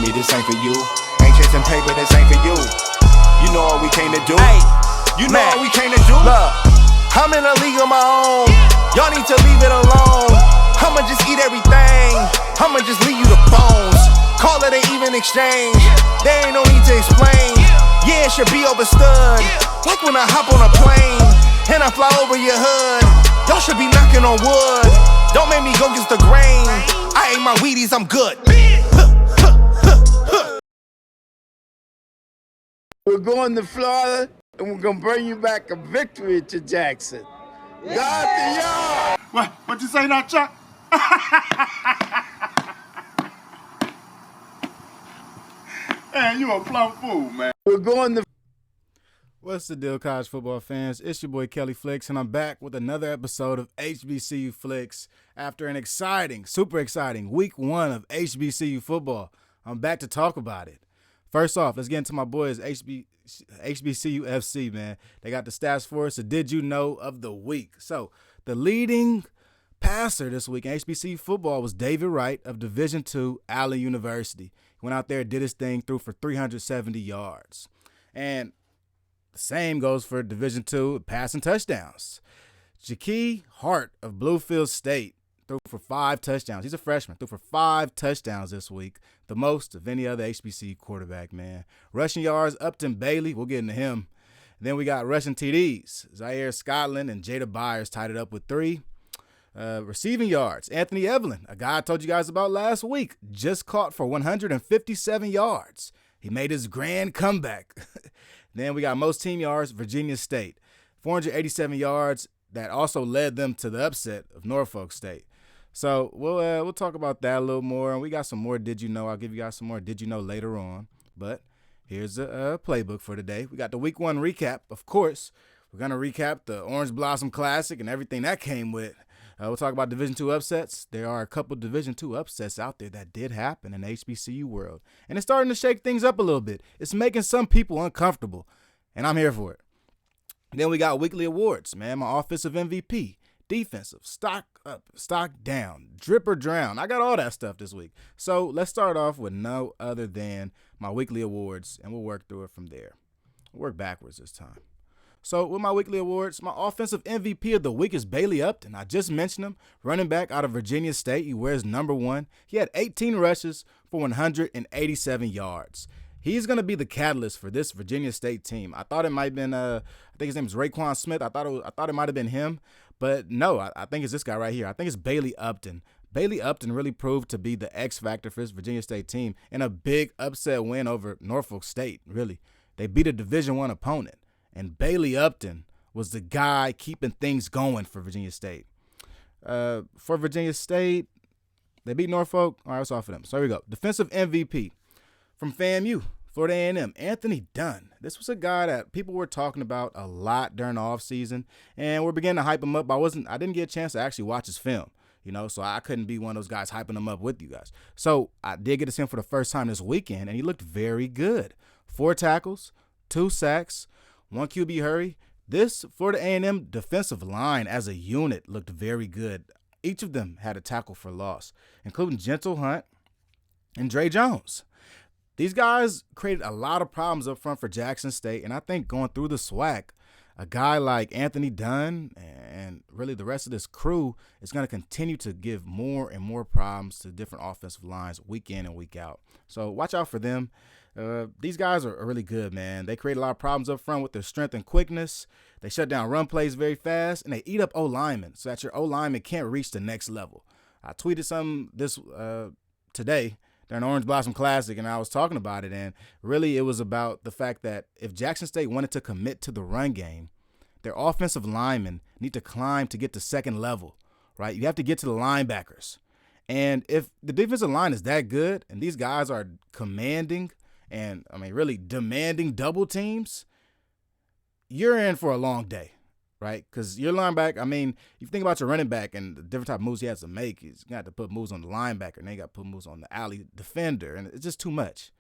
homie, this ain't for you. Ain't chasing paper, this ain't for you. You know what we came to do. Hey, you know what we came to do. Look, I'm in a league of my own. Y'all need to leave it alone. I'ma just eat everything. I'ma just leave you the bones. Call it an even exchange. There ain't no need to explain. Yeah, it should be understood. Like when I hop on a plane and I fly over your hood. Y'all should be knocking on wood. Don't make me go against the grain. I ate my Wheaties, I'm good. We're going to Florida, and we're going to bring you back a victory to Jackson. God to y'all! What you say now, Chuck? Man, you a plumb fool, man. We're going to... What's the deal, college football fans? It's your boy Kelly Flicks, and I'm back with another episode of HBCU Flicks after an exciting, super exciting week 1 of HBCU football. I'm back to talk about it. First off, let's get into my boys HBCU FC, man. They got the stats for us, so did you know of the week? So the leading passer this week in HBCU football was David Wright of Division II, Allen University. He went out there and did his thing, threw for 370 yards. And the same goes for Division II passing touchdowns. Jakey Hart of Bluefield State threw for 5 touchdowns. He's a freshman. Threw for 5 touchdowns this week, the most of any other HBCU quarterback, man. Rushing yards, Upton Bailey. We'll get into him. Then we got rushing TDs. Zaire Scotland and Jada Byers tied it up with 3. Receiving yards, Anthony Evelyn, a guy I told you guys about last week, just caught for 157 yards. He made his grand comeback. Then we got most team yards, Virginia State, 487 yards. That also led them to the upset of Norfolk State. So we'll talk about that a little more, and we got some more Did You Know. I'll give you guys some more Did You Know later on. But here's a playbook for today. We got the Week 1 recap, of course. We're gonna recap the Orange Blossom Classic and everything that came with. We'll talk about Division II upsets. There are a couple Division II upsets out there that did happen in the HBCU world, and it's starting to shake things up a little bit. It's making some people uncomfortable, and I'm here for it. Then we got weekly awards, man. My offensive MVP, defensive, stock up, stock down, drip or drown. I got all that stuff this week. So let's start off with no other than my weekly awards, and we'll work through it from there. We'll work backwards this time. So with my weekly awards, my offensive MVP of the week is Bailey Upton. I just mentioned him, running back out of Virginia State. He wears number 1. He had 18 rushes for 187 yards. He's going to be the catalyst for this Virginia State team. I thought it might have been, I think his name is Raekwon Smith. I thought it might have been him, but no, I think it's this guy right here. I think it's Bailey Upton. Bailey Upton really proved to be the X factor for this Virginia State team in a big upset win over Norfolk State, really. They beat a Division I opponent, and Bailey Upton was the guy keeping things going for Virginia State. For Virginia State, they beat Norfolk. All right, let's off of them. So here we go. Defensive MVP. From FAMU, Florida A&M, Anthony Dunn. This was a guy that people were talking about a lot during the offseason, and we're beginning to hype him up. I didn't get a chance to actually watch his film, so I couldn't be one of those guys hyping him up with you guys. So I did get to see him for the first time this weekend, and he looked very good. 4 tackles, 2 sacks, 1 QB hurry. This Florida A&M defensive line as a unit looked very good. Each of them had a tackle for loss, including Gentle Hunt and Dre Jones. These guys created a lot of problems up front for Jackson State, and I think going through the SWAC, a guy like Anthony Dunn and really the rest of this crew is going to continue to give more and more problems to different offensive lines week in and week out. So watch out for them. These guys are really good, man. They create a lot of problems up front with their strength and quickness. They shut down run plays very fast, and they eat up O-linemen so that your O-lineman can't reach the next level. I tweeted something this today during the Orange Blossom Classic, and I was talking about it, and really it was about the fact that if Jackson State wanted to commit to the run game, their offensive linemen need to climb to get to second level, right? You have to get to the linebackers. And if the defensive line is that good and these guys are commanding and, really demanding double teams, you're in for a long day, right? Because your linebacker, you think about your running back and the different type of moves he has to make. He's got to put moves on the linebacker, and then you got to put moves on the alley defender, and it's just too much.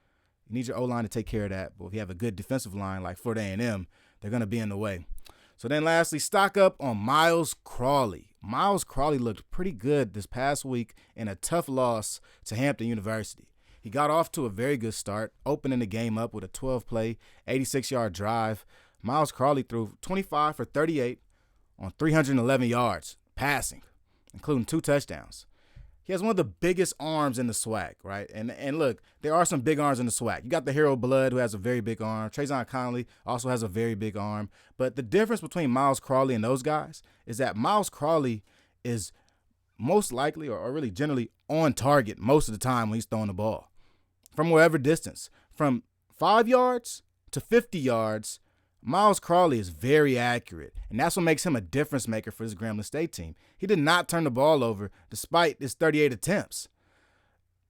You need your O-line to take care of that. But if you have a good defensive line like Florida A&M, they're going to be in the way. So then lastly, stock up on Miles Crawley. Miles Crawley looked pretty good this past week in a tough loss to Hampton University. He got off to a very good start, opening the game up with a 12-play, 86-yard drive. Miles Crawley threw 25 for 38 on 311 yards passing, including 2 touchdowns. He has one of the biggest arms in the SWAC, right? And look, there are some big arms in the SWAC. You got the Hero Blood, who has a very big arm. Trayvon Conley also has a very big arm. But the difference between Miles Crawley and those guys is that Miles Crawley is most likely or really generally on target most of the time when he's throwing the ball. From wherever distance. From 5 yards to 50 yards, Miles Crawley is very accurate, and that's what makes him a difference maker for this Grambling State team. He did not turn the ball over despite his 38 attempts.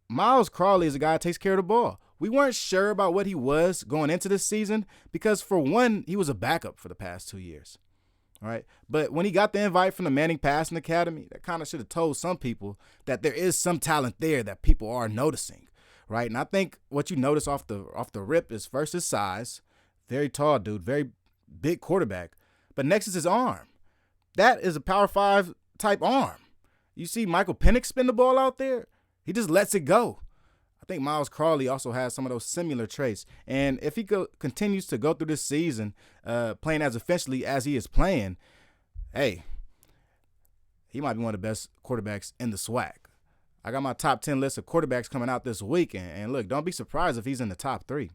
Miles Crawley is a guy that takes care of the ball. We weren't sure about what he was going into this season because, for one, he was a backup for the past 2 years. All right, but when he got the invite from the Manning Passing Academy, that kind of should have told some people that there is some talent there that people are noticing, right? And I think what you notice off the rip is first his size. Very tall dude, very big quarterback. But next is his arm. That is a Power 5 type arm. You see Michael Penix spin the ball out there, he just lets it go. I think Miles Crawley also has some of those similar traits. And if he continues to go through this season playing as efficiently as he is playing, hey, he might be one of the best quarterbacks in the SWAC. I got my top 10 list of quarterbacks coming out this week. And look, don't be surprised if he's in the top 3.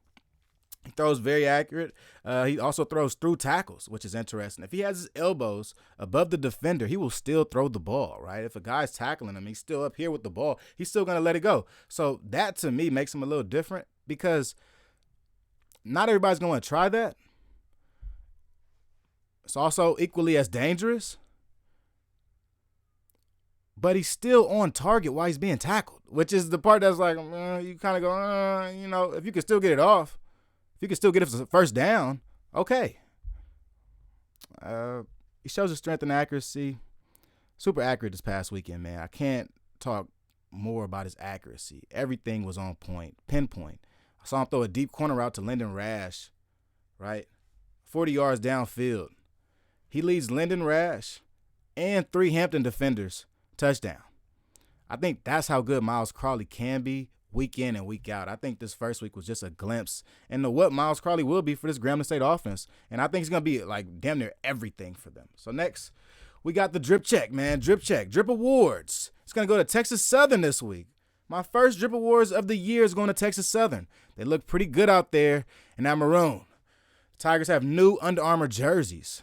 He throws very accurate. He also throws through tackles, which is interesting. If he has his elbows above the defender, he will still throw the ball, right? If a guy's tackling him, he's still up here with the ball, he's still going to let it go. So that, to me, makes him a little different because not everybody's going to try that. It's also equally as dangerous. But he's still on target while he's being tackled, which is the part that's like, you kind of go, if you can still get it off. If you can still get it for the first down, okay. He shows his strength and accuracy. Super accurate this past weekend, man. I can't talk more about his accuracy. Everything was on point, pinpoint. I saw him throw a deep corner route to Lyndon Rash, right? 40 yards downfield. He leads Lyndon Rash and 3 Hampton defenders touchdown. I think that's how good Miles Crawley can be week in and week out. I think this first week was just a glimpse into what Miles Crawley will be for this Grambling State offense. And I think he's going to be like damn near everything for them. So next, we got the drip check, man. Drip check. Drip Awards. It's going to go to Texas Southern this week. My first Drip Awards of the year is going to Texas Southern. They look pretty good out there in that maroon. The Tigers have new Under Armour jerseys.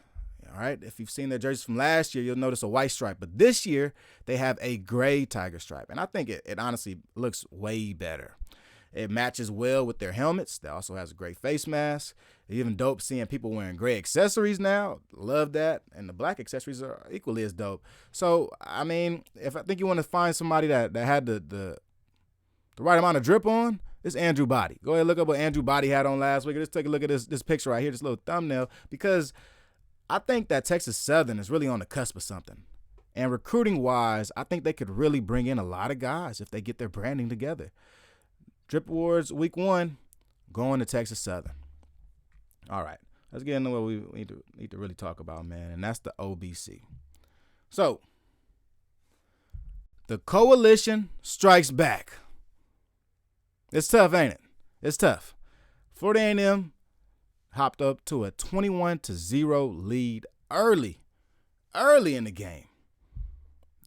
All right, if you've seen their jerseys from last year, you'll notice a white stripe. But this year, they have a gray Tiger stripe. And I think it honestly looks way better. It matches well with their helmets. They also has a great face mask. It's even dope seeing people wearing gray accessories now. Love that. And the black accessories are equally as dope. So, I mean, if I think you want to find somebody that had the right amount of drip on, it's Andrew Body. Go ahead and look up what Andrew Body had on last week. Let's take a look at this picture right here, this little thumbnail, because I think that Texas Southern is really on the cusp of something. And recruiting-wise, I think they could really bring in a lot of guys if they get their branding together. Drip Awards Week 1, going to Texas Southern. All right, let's get into what we need to really talk about, man, and that's the OBC. So, the coalition strikes back. It's tough, ain't it? It's tough. Florida A&M hopped up to a 21-0 lead early in the game.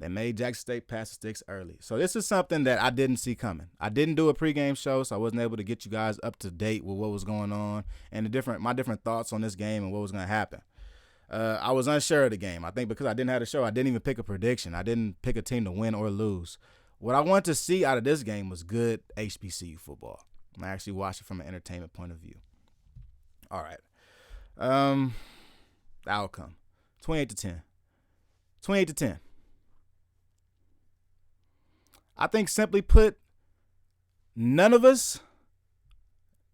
They made Jackson State pass the sticks early. So this is something that I didn't see coming. I didn't do a pregame show, so I wasn't able to get you guys up to date with what was going on and my different thoughts on this game and what was going to happen. I was unsure of the game. I think because I didn't have the show, I didn't even pick a prediction. I didn't pick a team to win or lose. What I wanted to see out of this game was good HBCU football. I actually watched it from an entertainment point of view. All right. The outcome, 28-10. 28-10. I think simply put, none of us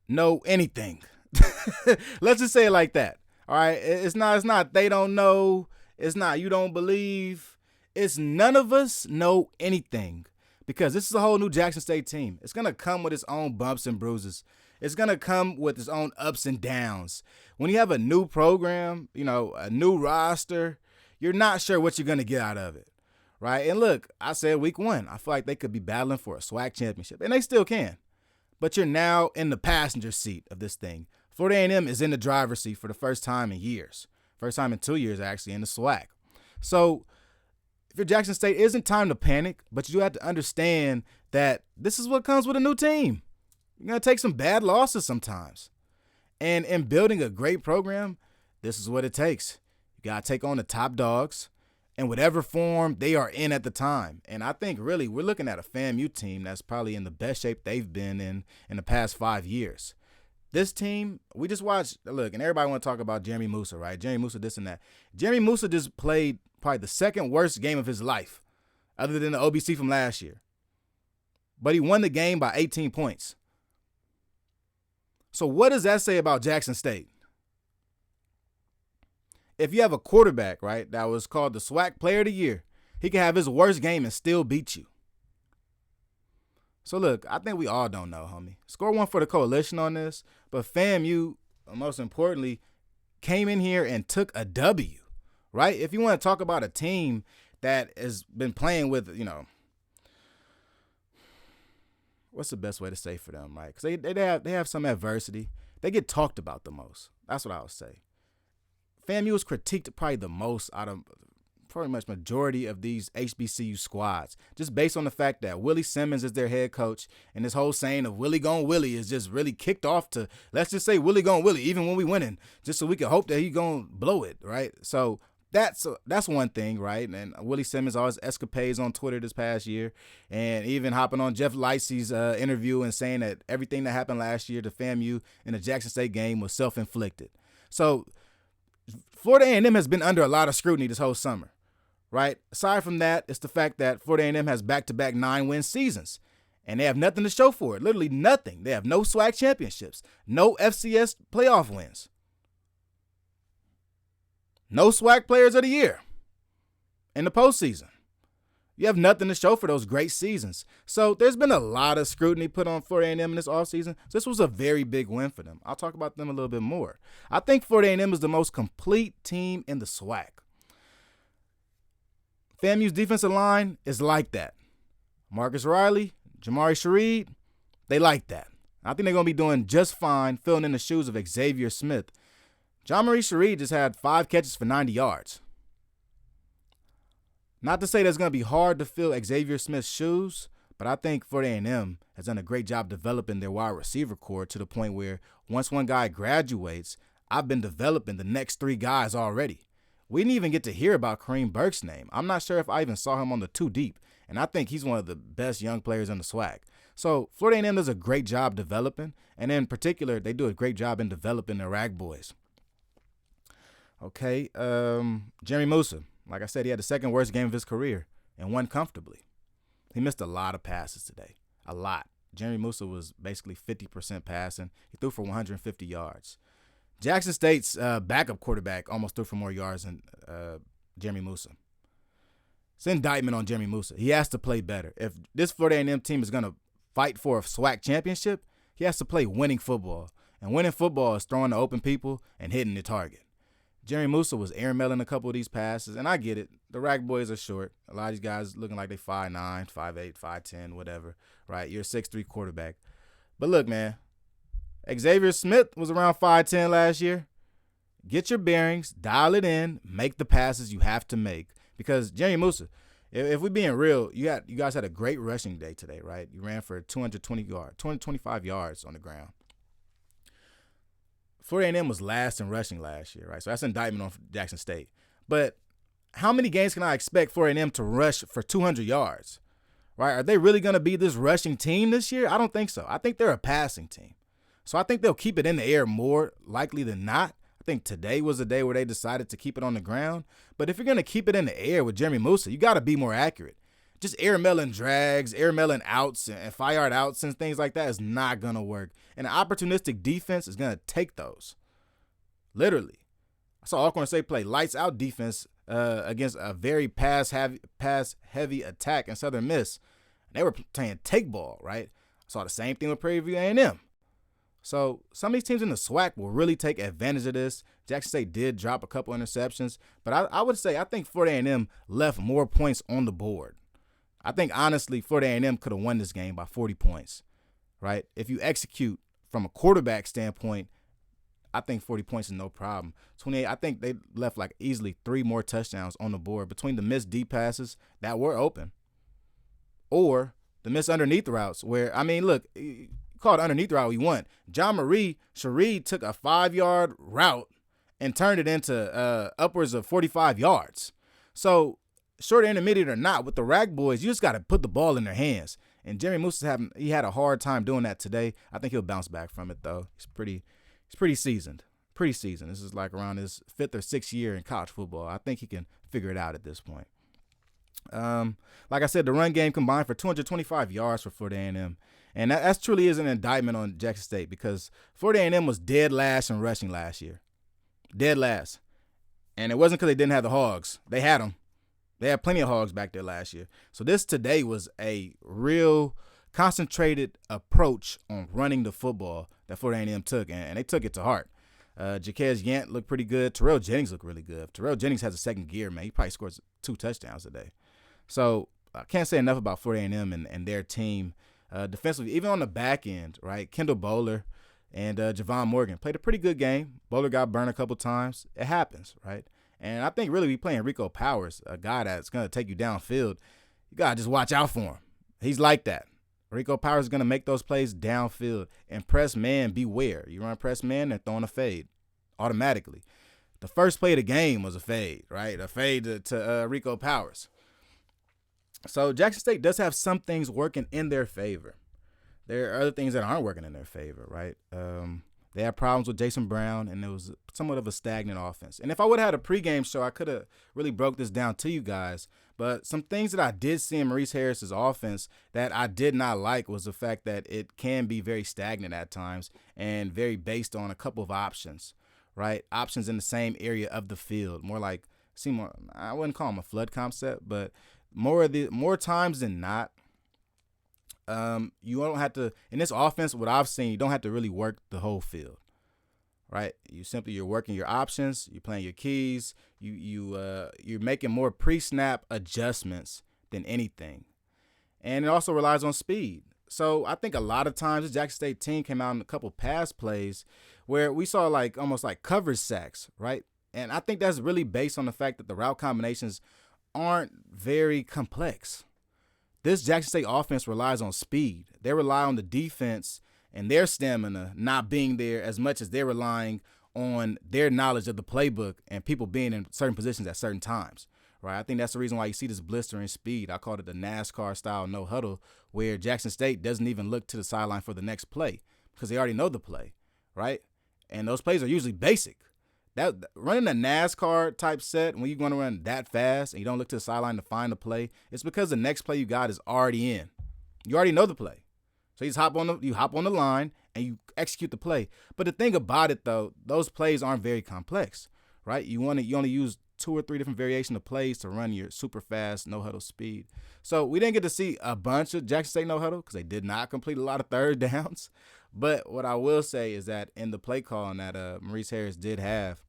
know anything. Let's just say it like that. All right. It's not they don't know. It's not you don't believe. It's none of us know anything because this is a whole new Jackson State team. It's going to come with its own bumps and bruises. It's going to come with its own ups and downs. When you have a new program, a new roster, you're not sure what you're going to get out of it, right? And look, I said week 1, I feel like they could be battling for a SWAC championship, and they still can. but you're now in the passenger seat of this thing. Florida A&M is in the driver's seat for the first time in years. First time in 2 years, actually, in the SWAC. So if you're Jackson State, it isn't time to panic, but you do have to understand that this is what comes with a new team. You're going to take some bad losses sometimes. And in building a great program, this is what it takes. You got to take on the top dogs in whatever form they are in at the time. And I think really we're looking at a FAMU team that's probably in the best shape they've been in the past 5 years. This team, we just watched, look, and everybody want to talk about Jeremy Musa, right? Jeremy Musa, this and that. Jeremy Musa just played probably the second worst game of his life, other than the OBC from last year. But he won the game by 18 points. So what does that say about Jackson State? If you have a quarterback, right, that was called the SWAC Player of the Year, he can have his worst game and still beat you. So, look, I think we all don't know, homie. Score one for the coalition on this, but FAMU, most importantly, came in here and took a W, right? If you want to talk about a team that has been playing with, what's the best way to say for them, right? Because they have some adversity. They get talked about the most. That's what I would say. FAMU was critiqued probably the most out of pretty much majority of these HBCU squads, just based on the fact that Willie Simmons is their head coach, and this whole saying of Willie gon' Willie is just really kicked off to, let's just say Willie gon' Willie, even when we winning, just so we can hope that he gon' blow it, right? So that's one thing, right? And Willie Simmons, all his escapades on Twitter this past year, and even hopping on Jeff Lightsey's interview and saying that everything that happened last year to FAMU in the Jackson State game was self-inflicted. So Florida A&M has been under a lot of scrutiny this whole summer, right? Aside from that, it's the fact that Florida A&M has back-to-back 9-win seasons, and they have nothing to show for it, literally nothing. They have no SWAC championships, no FCS playoff wins, no SWAC players of the year in the postseason. You have nothing to show for those great seasons. So there's been a lot of scrutiny put on Florida A&M in this offseason. So this was a very big win for them. I'll talk about them a little bit more. I think Florida A&M is the most complete team in the SWAC. FAMU's defensive line is like that. Marcus Riley, Jamari Shareed, they like that. I think they're going to be doing just fine filling in the shoes of Xavier Smith. Jamari Shareed just had 5 catches for 90 yards. Not to say that's going to be hard to fill Xavier Smith's shoes, but I think Florida A&M has done a great job developing their wide receiver core to the point where once one guy graduates, I've been developing the next 3 guys already. We didn't even get to hear about Kareem Burke's name. I'm not sure if I even saw him on the 2 deep, and I think he's one of the best young players in the SWAC. So Florida A&M does a great job developing, and in particular, they do a great job in developing their rag boys. Okay, Jeremy Musa. Like I said, he had the second worst game of his career and won comfortably. He missed a lot of passes today, a lot. Jeremy Musa was basically 50% passing. He threw for 150 yards. Jackson State's backup quarterback almost threw for more yards than Jeremy Musa. It's an indictment on Jeremy Musa. He has to play better. If this Florida A&M team is going to fight for a SWAC championship, he has to play winning football. And winning football is throwing to open people and hitting the target. Jeremy Musa was airmailing a couple of these passes, and I get it. The rag boys are short. A lot of these guys looking like they 5'9", 5'8", 5'10", whatever, right? You're a 6'3" quarterback. But look, man, Xavier Smith was around 5'10" last year. Get your bearings, dial it in, make the passes you have to make. Because Jeremy Musa, if we're being real, you guys had a great rushing day today, right? You ran for 225 yards on the ground. Florida A&M was last in rushing last year, right? So that's an indictment on Jackson State. But how many games can I expect Florida A&M to rush for 200 yards, right? Are they really going to be this rushing team this year? I don't think so. I think they're a passing team. So I think they'll keep it in the air more likely than not. I think today was the day where they decided to keep it on the ground. But if you're going to keep it in the air with Jeremy Musa, you got to be more accurate. Just airmailing drags, airmailing outs, and 5-yard outs and things like that is not going to work. And an opportunistic defense is going to take those. Literally. I saw Alcorn State play lights out defense against a very pass-heavy attack in Southern Miss. They were playing take ball, right? I saw the same thing with Prairie View A&M. So some of these teams in the SWAC will really take advantage of this. Jackson State did drop a couple interceptions. But I would say I think Florida A&M left more points on the board. I think, honestly, Florida A&M could have won this game by 40 points, right? If you execute from a quarterback standpoint, I think 40 points is no problem. 28, I think they left like easily 3 more touchdowns on the board between the missed deep passes that were open or the missed underneath routes where, I mean, look, you call it underneath route we want. John Marie Shareed took a 5-yard route and turned it into upwards of 45 yards. So short intermediate or not, with the Rag Boys, you just got to put the ball in their hands. And Jerry Moose he had a hard time doing that today. I think he'll bounce back from it though. He's pretty seasoned. Pretty seasoned. This is like around his 5th or 6th year in college football. I think he can figure it out at this point. Like I said, the run game combined for 225 yards for Florida A&M. And that truly is an indictment on Jackson State because Florida A&M was dead last in rushing last year. Dead last. And it wasn't because they didn't have the Hogs. They had them. They had plenty of Hogs back there last year. So this today was a real concentrated approach on running the football that Florida A&M took, and they took it to heart. Jaquez Yant looked pretty good. Terrell Jennings looked really good. If Terrell Jennings has a second gear, man, he probably scores 2 touchdowns today. So I can't say enough about Florida A&M and their team defensively, even on the back end, right? Kendall Bowler and Javon Morgan played a pretty good game. Bowler got burned a couple times. It happens, right? And I think really we playing Rico Powers, a guy that's going to take you downfield. You got to just watch out for him. He's like that. Rico Powers is going to make those plays downfield. And press man, beware. You run press man, they're throwing a fade automatically. The first play of the game was a fade, right? A fade to Rico Powers. So Jackson State does have some things working in their favor. There are other things that aren't working in their favor, right? They had problems with Jason Brown, and it was somewhat of a stagnant offense. And if I would have had a pregame show, I could have really broke this down to you guys. But some things that I did see in Maurice Harris's offense that I did not like was the fact that it can be very stagnant at times and very based on a couple of options, right? Options in the same area of the field. More like, I wouldn't call them a flood concept, but more times than not, you don't have to, in this offense, what I've seen, you don't have to really work the whole field, right? You're working your options, you're playing your keys, you're making more pre-snap adjustments than anything. And it also relies on speed. So I think a lot of times the Jackson State team came out in a couple pass plays where we saw like almost like coverage sacks, right? And I think that's really based on the fact that the route combinations aren't very complex. This Jackson State offense relies on speed. They rely on the defense and their stamina not being there as much as they're relying on their knowledge of the playbook and people being in certain positions at certain times, right? I think that's the reason why you see this blistering speed. I called it the NASCAR style no huddle, where Jackson State doesn't even look to the sideline for the next play because they already know the play, right? And those plays are usually basic. That running a NASCAR type set when you're going to run that fast and you don't look to the sideline to find the play, it's because the next play you got is already in. You already know the play. So you hop on the line and you execute the play. But the thing about it though, those plays aren't very complex, right? You only use 2 or 3 different variations of plays to run your super fast no huddle speed. So we didn't get to see a bunch of Jackson State no huddle because they did not complete a lot of third downs. But what I will say is that in the play calling that Maurice Harris did have,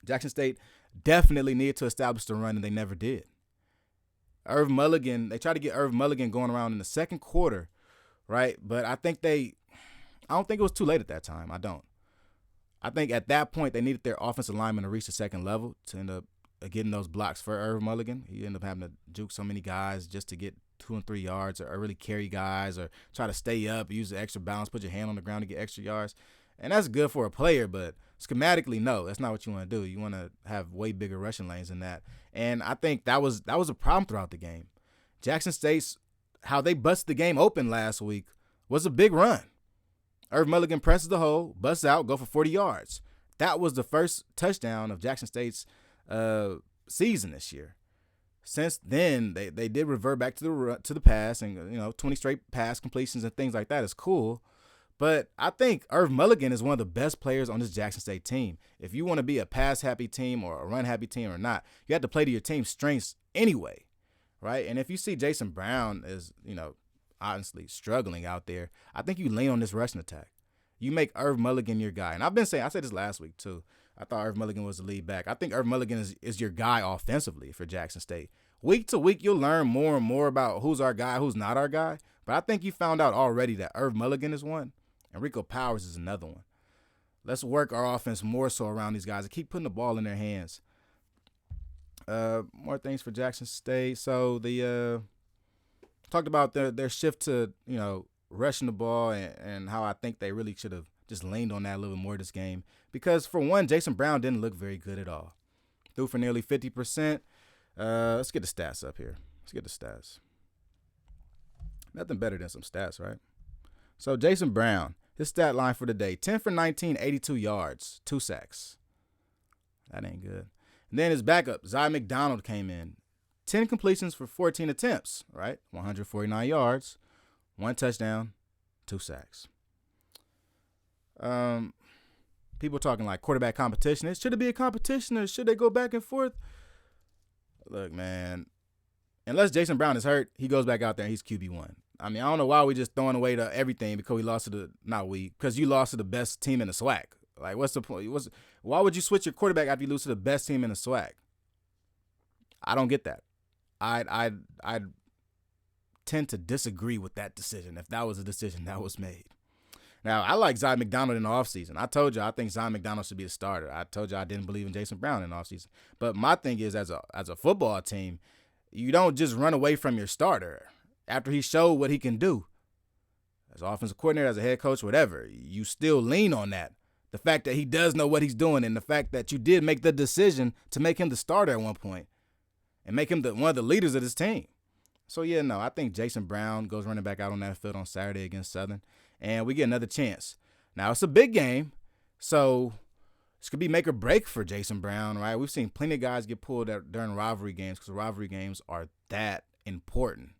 Jackson State definitely needed to establish the run, and they never did. Irv Mulligan, they tried to get Irv Mulligan going around in the second quarter, right? But I don't think it was too late at that time. I don't. I think at that point they needed their offensive lineman to reach the second level to end up getting those blocks for Irv Mulligan. He ended up having to juke so many guys just to get 2 and 3 yards or really carry guys or try to stay up, use the extra balance, put your hand on the ground to get extra yards. And that's good for a player, but schematically, no, that's not what you want to do. You want to have way bigger rushing lanes than that. And I think that was a problem throughout the game. Jackson State's, how they busted the game open last week was a big run. Irv Mulligan presses the hole, busts out, go for 40 yards. That was the first touchdown of Jackson State's season this year. Since then, they did revert back to the pass, and 20 straight pass completions and things like that is cool. But I think Irv Mulligan is one of the best players on this Jackson State team. If you want to be a pass-happy team or a run-happy team or not, you have to play to your team's strengths anyway, right? And if you see Jason Brown is, honestly struggling out there, I think you lean on this rushing attack. You make Irv Mulligan your guy. And I said this last week too. I thought Irv Mulligan was the lead back. I think Irv Mulligan is your guy offensively for Jackson State. Week to week, you'll learn more and more about who's our guy, who's not our guy. But I think you found out already that Irv Mulligan is one and Rico Powers is another one. Let's work our offense more so around these guys and keep putting the ball in their hands. More things for Jackson State. So the talked about their shift to, rushing the ball and how I think they really should have just leaned on that a little bit more this game. Because, for one, Jason Brown didn't look very good at all. Threw for nearly 50%. Let's get the stats up here. Nothing better than some stats, right? So, Jason Brown, his stat line for the day, 10 for 19, 82 yards, 2 sacks. That ain't good. And then his backup, Zy McDonald, came in. 10 completions for 14 attempts, right? 149 yards, 1 touchdown, 2 sacks. People talking like quarterback competition. Should it be a competition or should they go back and forth? Look, man, unless Jason Brown is hurt, he goes back out there and he's QB1. I mean, I don't know why we just throwing away everything because you lost to the best team in the SWAC. Like, what's the point? Why would you switch your quarterback after you lose to the best team in the SWAC? I don't get that. I tend to disagree with that decision if that was a decision that was made. Now, I like Zy McDonald in the offseason. I told you I think Zy McDonald should be a starter. I told you I didn't believe in Jason Brown in the offseason. But my thing is, as a football team, you don't just run away from your starter after he showed what he can do. As an offensive coordinator, as a head coach, whatever, you still lean on that. The fact that he does know what he's doing and the fact that you did make the decision to make him the starter at one point and make him one of the leaders of this team. So, yeah, no, I think Jason Brown goes running back out on that field on Saturday against Southern, and we get another chance. Now, it's a big game, so this could be make or break for Jason Brown, right? We've seen plenty of guys get pulled during rivalry games because rivalry games are that important,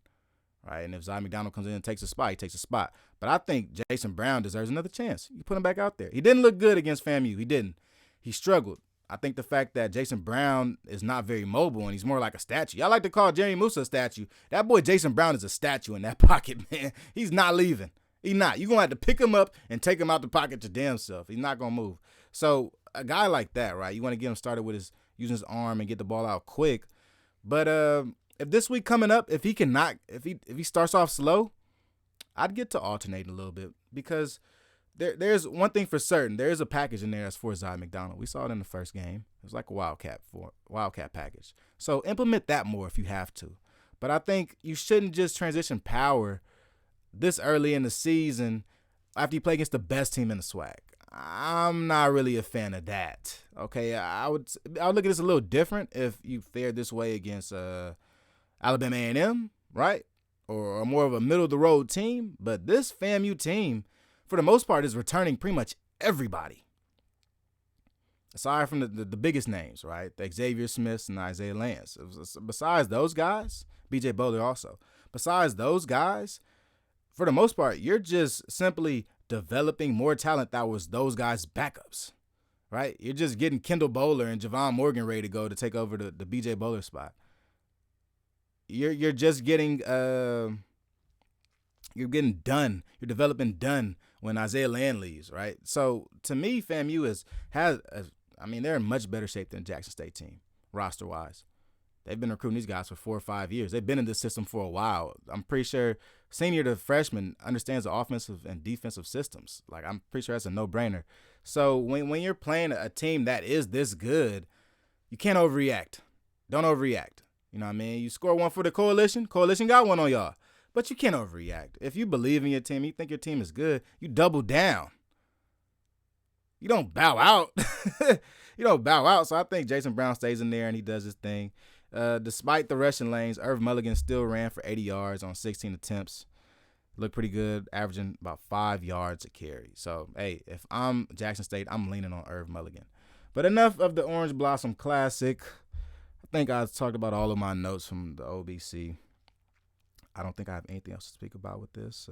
right? And if Zy McDonald comes in and takes a spot, he takes a spot. But I think Jason Brown deserves another chance. You put him back out there. He didn't look good against FAMU. He didn't. He struggled. I think the fact that Jason Brown is not very mobile and he's more like a statue. I like to call Jerry Musa a statue. That boy Jason Brown is a statue in that pocket, man. He's not leaving. He's not. You're going to have to pick him up and take him out the pocket your damn self. He's not going to move. So a guy like that, right, you want to get him started with using his arm and get the ball out quick. But if this week coming up, if he starts off slow, I'd get to alternating a little bit because there's one thing for certain. There is a package in there that's for Zy McDonald. We saw it in the first game. It was like a Wildcat package. So implement that more if you have to. But I think you shouldn't just transition power this early in the season after you play against the best team in the SWAC. I'm not really a fan of that. Okay, I would look at this a little different if you fared this way against Alabama A&M, right? Or more of a middle-of-the-road team. But this FAMU team, for the most part, is returning pretty much everybody. Aside from the biggest names, right? The Xavier Smiths and Isaiah Lance. Besides those guys, B.J. Bowler also. Besides those guys, for the most part, you're just simply developing more talent that was those guys' backups, right? You're just getting Kendall Bowler and Javon Morgan ready to go to take over the B.J. Bowler spot. You're just getting you're getting done. You're developing done when Isaiah Land leaves, right? So to me, FAMU they're in much better shape than the Jackson State team, roster-wise. They've been recruiting these guys for 4 or 5 years. They've been in this system for a while. I'm pretty sure senior to freshman understands the offensive and defensive systems. Like, I'm pretty sure that's a no-brainer. So when you're playing a team that is this good, you can't overreact. Don't overreact. You know what I mean? You score one for the Coalition. Coalition got one on y'all. But you can't overreact. If you believe in your team, you think your team is good, you double down. You don't bow out. You don't bow out. So I think Jason Brown stays in there and he does his thing. Despite the rushing lanes, Irv Mulligan still ran for 80 yards on 16 attempts. Looked pretty good, averaging about 5 yards a carry. So, hey, if I'm Jackson State, I'm leaning on Irv Mulligan. But enough of the Orange Blossom Classic. I think I've talked about all of my notes from the OBC. I don't think I have anything else to speak about with this.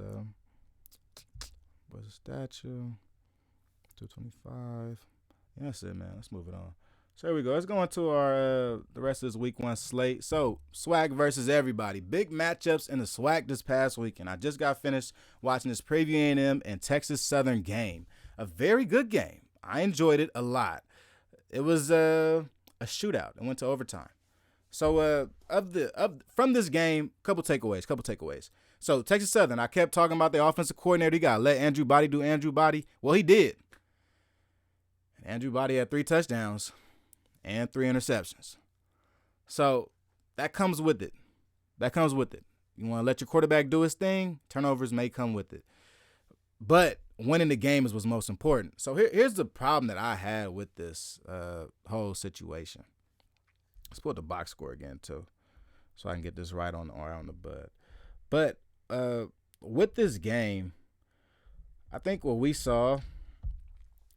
What's the statue? 225. Yeah, that's it, man. Let's move it on. So here we go. Let's go into our the rest of this week 1 slate. So, SWAC versus everybody. Big matchups in the SWAC this past week, and I just got finished watching this Preview A&M and Texas Southern game. A very good game. I enjoyed it a lot. It was a shootout. It went to overtime. So from this game, couple takeaways. So Texas Southern, I kept talking about the offensive coordinator. He got to let Andrew Body do Andrew Body. Well, he did. Andrew Body had 3 touchdowns and 3 interceptions. So that comes with it. You want to let your quarterback do his thing, turnovers may come with it. But winning the game is what's most important. So here's the problem that I had with this whole situation. Let's put the box score again, too, so I can get this right on the bud. But with this game, I think what we saw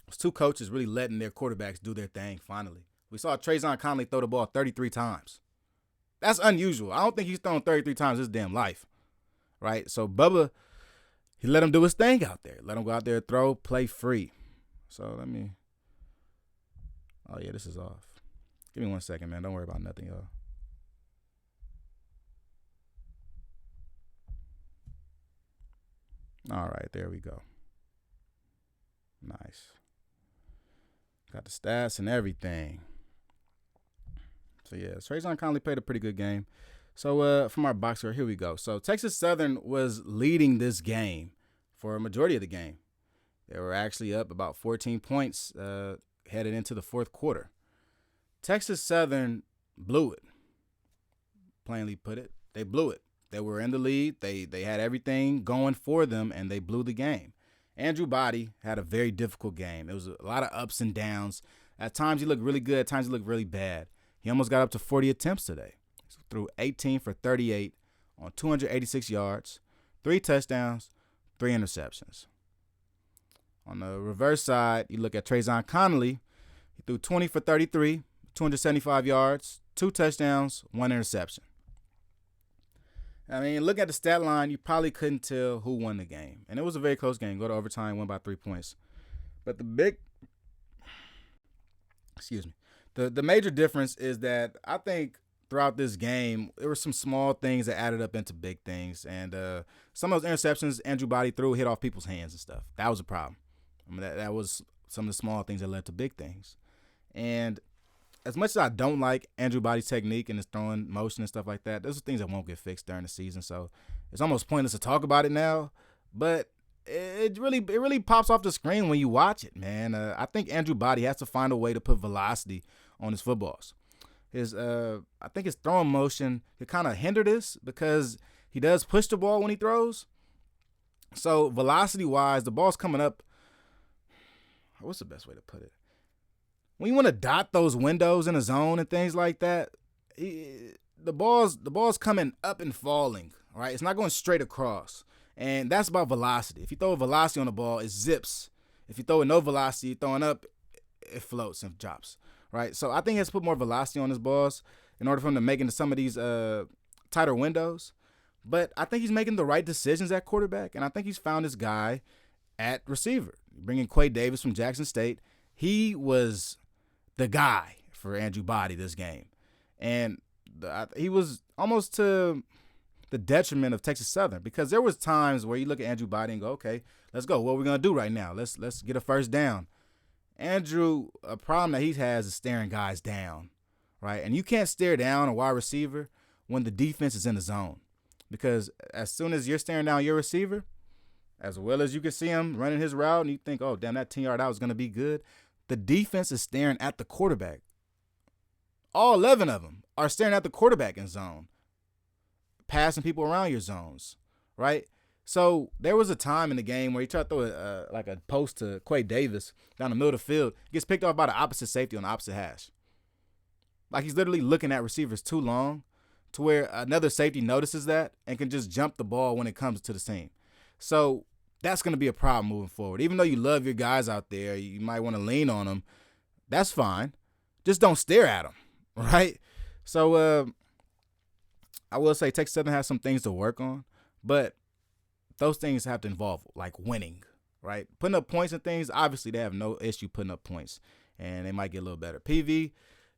was 2 coaches really letting their quarterbacks do their thing finally. We saw Trajan Conley throw the ball 33 times. That's unusual. I don't think he's thrown 33 times his damn life, right? So Bubba, he let him do his thing out there. Let him go out there, throw, play free. So oh, yeah, this is off. Give me 1 second, man. Don't worry about nothing, y'all. All right, there we go. Nice. Got the stats and everything. So, yeah, Trajan Conley played a pretty good game. So, from our box score, here we go. So, Texas Southern was leading this game for a majority of the game. They were actually up about 14 points headed into the fourth quarter. Texas Southern blew it. Plainly put it, they blew it. They were in the lead. They had everything going for them, and they blew the game. Andrew Body had a very difficult game. It was a lot of ups and downs. At times, he looked really good. At times, he looked really bad. He almost got up to 40 attempts today. He threw 18 for 38 on 286 yards, 3 touchdowns, 3 interceptions. On the reverse side, you look at Trajan Conley. He threw 20 for 33, 275 yards, 2 touchdowns, 1 interception. I mean, look at the stat line, you probably couldn't tell who won the game. And it was a very close game. Go to overtime, won by 3 points. But the major difference is that I think throughout this game, there were some small things that added up into big things. And some of those interceptions Andrew Body threw hit off people's hands and stuff. That was a problem. I mean, that was some of the small things that led to big things. And as much as I don't like Andrew Body's technique and his throwing motion and stuff like that, those are things that won't get fixed during the season. So it's almost pointless to talk about it now. But it really pops off the screen when you watch it, man. I think Andrew Body has to find a way to put velocity on his footballs. I think his throwing motion could kind of hinder this because he does push the ball when he throws. So velocity-wise, the ball's coming up. What's the best way to put it? When you want to dot those windows in a zone and things like that, the ball's coming up and falling, right? It's not going straight across. And that's about velocity. If you throw a velocity on the ball, it zips. If you throw it no velocity, throwing up, it floats and drops, right? So I think he has to put more velocity on his balls in order for him to make into some of these tighter windows. But I think he's making the right decisions at quarterback, and I think he's found his guy at receiver. Bringing Quay Davis from Jackson State, he was the guy for Andrew Body this game. And he was almost to the detriment of Texas Southern because there was times where you look at Andrew Body and go, okay, let's go. What are we going to do right now? Let's get a first down. Andrew, a problem that he has is staring guys down, right? And you can't stare down a wide receiver when the defense is in the zone because as soon as you're staring down your receiver, as well as you can see him running his route and you think, oh, damn, that 10-yard out is going to be good, the defense is staring at the quarterback. All 11 of them are staring at the quarterback in zone, passing people around your zones, right? So there was a time in the game where he tried to throw a post to Quay Davis down the middle of the field. He gets picked off by the opposite safety on the opposite hash. Like he's literally looking at receivers too long to where another safety notices that and can just jump the ball when it comes to the seam. So that's going to be a problem moving forward. Even though you love your guys out there, you might want to lean on them. That's fine. Just don't stare at them, right? So I will say Texas Southern has some things to work on, but those things have to involve like winning, right? Putting up points and things, obviously they have no issue putting up points, and they might get a little better. PV,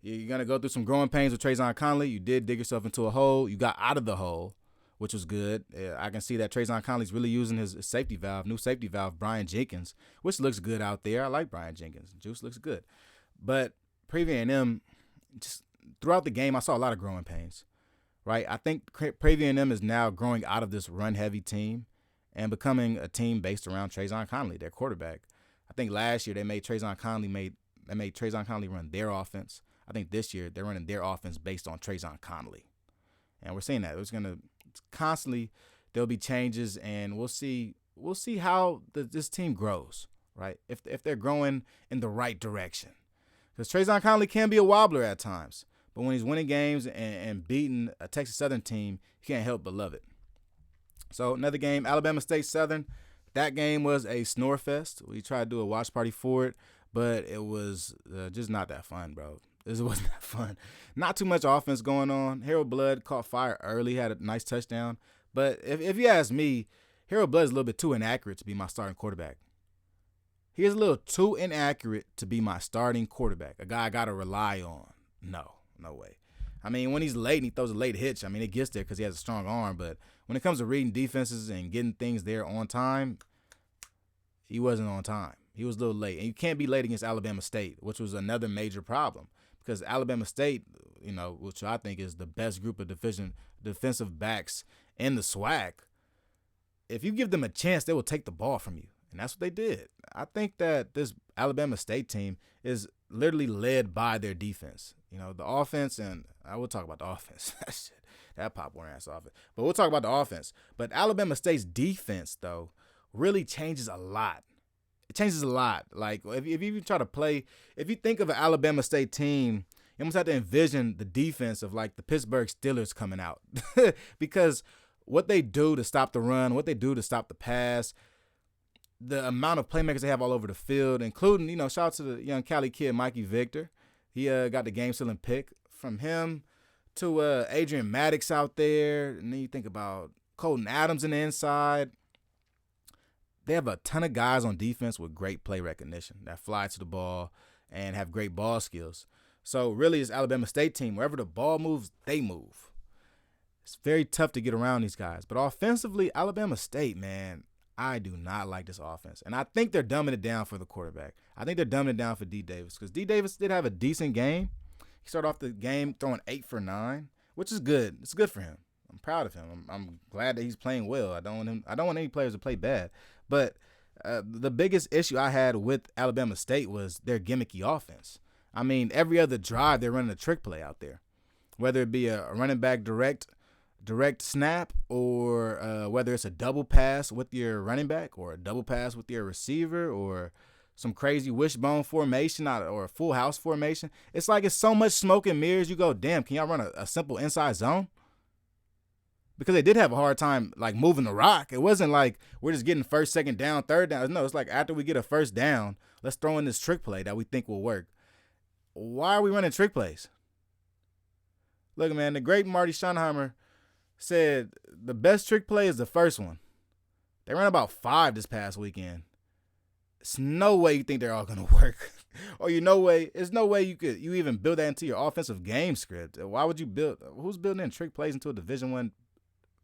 you're going to go through some growing pains with Trajan Conley. You did dig yourself into a hole. You got out of the hole, which was good. I can see that Trajan Conley's really using his safety valve, new safety valve, Brian Jenkins, which looks good out there. I like Brian Jenkins. Juice looks good. But Preview A&M, just throughout the game, I saw a lot of growing pains. right? I think Prairie A&M is now growing out of this run-heavy team and becoming a team based around Travion Conley, their quarterback. I think last year they made Travion Conley run their offense. I think this year they're running their offense based on Travion Conley. And we're seeing that. There'll be changes, and we'll see how this team grows, right? If they're growing in the right direction. Because Travion Conley can be a wobbler at times. But when he's winning games and beating a Texas Southern team, you can't help but love it. So another game, Alabama State Southern. That game was a snore fest. We tried to do a watch party for it, but it was just not that fun, bro. This wasn't that fun. Not too much offense going on. Harold Blood caught fire early, had a nice touchdown. But if you ask me, Harold Blood is a little bit too inaccurate to be my starting quarterback. He is a little too inaccurate to be my starting quarterback, a guy I got to rely on. No way. I mean, when he's late and he throws a late hitch, I mean, it gets there because he has a strong arm. But when it comes to reading defenses and getting things there on time, he wasn't on time. He was a little late. And you can't be late against Alabama State, which was another major problem. Because Alabama State, which I think is the best group of defensive backs in the SWAC, if you give them a chance, they will take the ball from you. And that's what they did. I think that this Alabama State team is literally led by their defense. The offense, and I will talk about the offense. That popcorn ass offense. But we'll talk about the offense. But Alabama State's defense, though, really changes a lot. It changes a lot. Like, if you try to play, if you think of an Alabama State team, you almost have to envision the defense of, like, the Pittsburgh Steelers coming out. Because what they do to stop the run, what they do to stop the pass, the amount of playmakers they have all over the field, including, shout out to the young Cali kid, Mikey Victor. He got the game-sealing pick. From him to Adrian Maddox out there. And then you think about Colton Adams in the inside. They have a ton of guys on defense with great play recognition that fly to the ball and have great ball skills. So really, it's Alabama State team. Wherever the ball moves, they move. It's very tough to get around these guys. But offensively, Alabama State, man, I do not like this offense. And I think they're dumbing it down for the quarterback. I think they're dumbing it down for D. Davis because D. Davis did have a decent game. He started off the game throwing 8 for 9, which is good. It's good for him. I'm proud of him. I'm glad that he's playing well. I don't want any players to play bad. But the biggest issue I had with Alabama State was their gimmicky offense. I mean, every other drive they're running a trick play out there, whether it be a running back direct snap or whether it's a double pass with your running back or a double pass with your receiver or some crazy wishbone formation or a full house formation. It's like it's so much smoke and mirrors. You go, damn, can y'all run a simple inside zone? Because they did have a hard time like moving the rock. It wasn't like we're just getting first, second down, third down. No, it's like after we get a first down, let's throw in this trick play that we think will work. Why are we running trick plays? Look, man, the great Marty Schottenheimer said the best trick play is the first one. They ran about 5 this past weekend. It's no way you think they're all going to work. Or there's no way you even build that into your offensive game script. Why would you who's building in trick plays into a Division I